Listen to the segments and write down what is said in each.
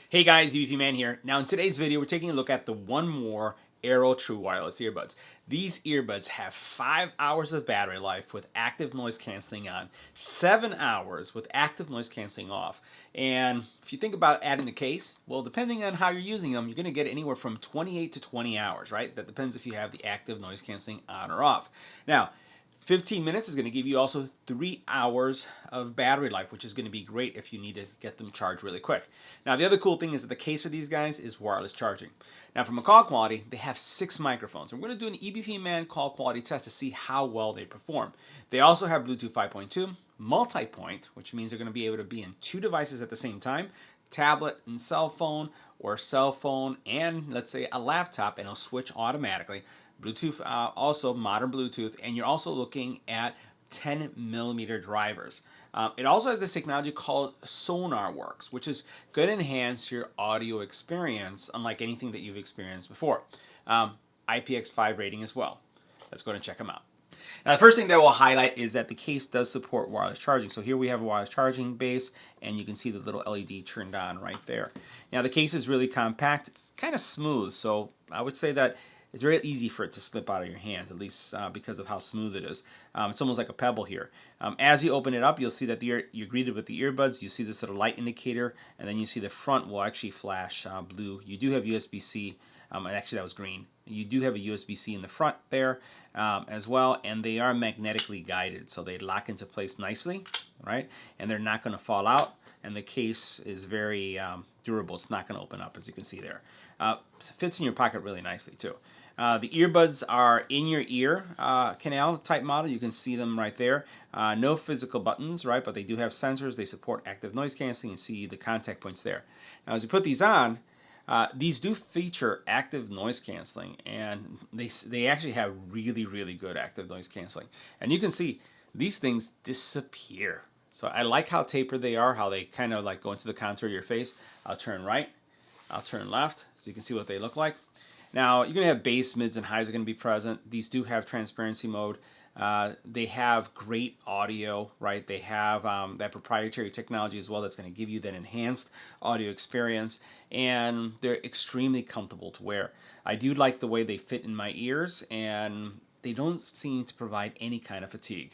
Hey guys, EBPMAN here. Now in today's video, we're taking a look at the 1More Aero True Wireless Earbuds. These earbuds have 5 hours of battery life with active noise canceling on, 7 hours with active noise canceling off. And if you think about adding the case, well, depending on how you're using them, you're going to get anywhere from 28 to 20 hours, right? That depends if you have the active noise canceling on or off. Now, 15 minutes is going to give you also 3 hours of battery life, which is going to be great if you need to get them charged really quick. Now, the other cool thing is that the case for these guys is wireless charging. Now, from a call quality, they have 6 microphones. We're going to do an EBPMAN call quality test to see how well they perform. They also have Bluetooth 5.2, multi-point, which means they're going to be able to be in 2 devices at the same time, tablet and cell phone, or cell phone and, let's say, a laptop, and it'll switch automatically. Bluetooth, also modern Bluetooth, and you're also looking at 10mm drivers. It also has this technology called SonarWorks, which is going to enhance your audio experience unlike anything that you've experienced before. IPX5 rating as well. Let's go and check them out. Now, the first thing that we'll highlight is that the case does support wireless charging. So here we have a wireless charging base, and you can see the little LED turned on right there. Now, the case is really compact. It's kind of smooth, so I would say that it's very easy for it to slip out of your hands, at least because of how smooth it is. It's almost like a pebble here. As you open it up, you'll see that you're greeted with the earbuds. You see this little light indicator, and then you see the front will actually flash blue. You do have USB-C. Actually, that was green. You do have a USB-C in the front there as well, and they are magnetically guided, so they lock into place nicely, right? And they're not going to fall out, and the case is very durable. It's not going to open up, as you can see there. Fits in your pocket really nicely, too. The earbuds are in your ear canal type model. You can see them right there. No physical buttons, right? But they do have sensors. They support active noise canceling. You see the contact points there. Now, as you put these on, these do feature active noise canceling, and they actually have really, really good active noise canceling. And you can see these things disappear. So I like how tapered they are, how they kind of like go into the contour of your face. I'll turn right. I'll turn left, so you can see what they look like. Now, you're going to have bass, mids, and highs are going to be present. These do have transparency mode. They have great audio, right? They have that proprietary technology as well that's going to give you that enhanced audio experience, and they're extremely comfortable to wear. I do like the way they fit in my ears, and they don't seem to provide any kind of fatigue.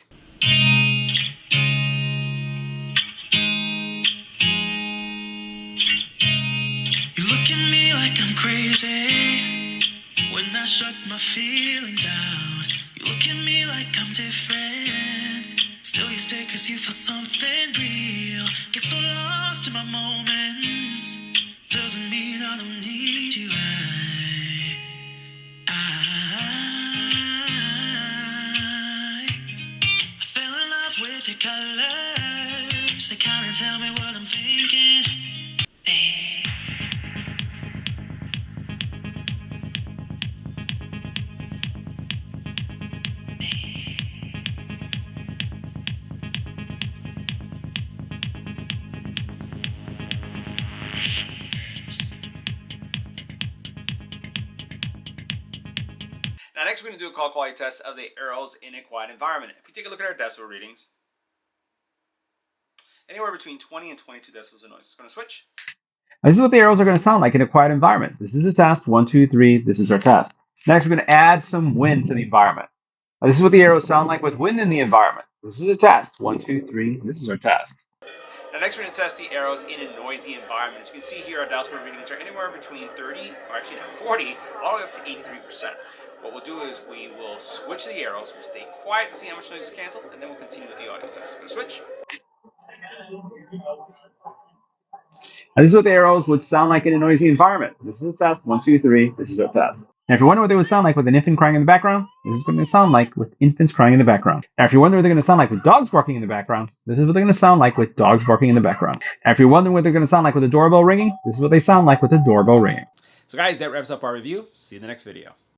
You look at me like I'm crazy when I shut my feelings out. You look at me like I'm different. Still you stay cause you feel something real. Get so lost in my moments. Doesn't mean I don't need you. I fell in love with your colors. They kinda tell me what I'm thinking. Now, next we're going to do a call quality test of the Aeros in a quiet environment. If we take a look at our decibel readings, anywhere between 20 and 22 decibels of noise. It's going to switch. This is what the arrows are going to sound like in a quiet environment. This is a test. 1, 2, 3. This is our test. Next, we're going to add some wind to the environment. This is what the arrows sound like with wind in the environment. This is a test. 1, 2, 3. This is our test. Now, next we're going to test the Aeros in a noisy environment. As you can see here, our decibel readings are anywhere between 30, or actually not 40, all the way up to 83%. What we'll do is we will switch the Aeros, we'll stay quiet to see how much noise is canceled, and then we'll continue with the audio test. Go switch. This is what the arrows would sound like in a noisy environment. This is a test. 1, 2, 3. This is our test. Now, if you're wondering what they would sound like with an infant crying in the background, this is what they're going to sound like with infants crying in the background. Now, if you're wondering what they're going to sound like with dogs barking in the background, this is what they're going to sound like with dogs barking in the background. Now, if you're wondering what they're going to sound like with a doorbell ringing, this is what they sound like with a doorbell ringing. So guys, that wraps up our review. See you in the next video.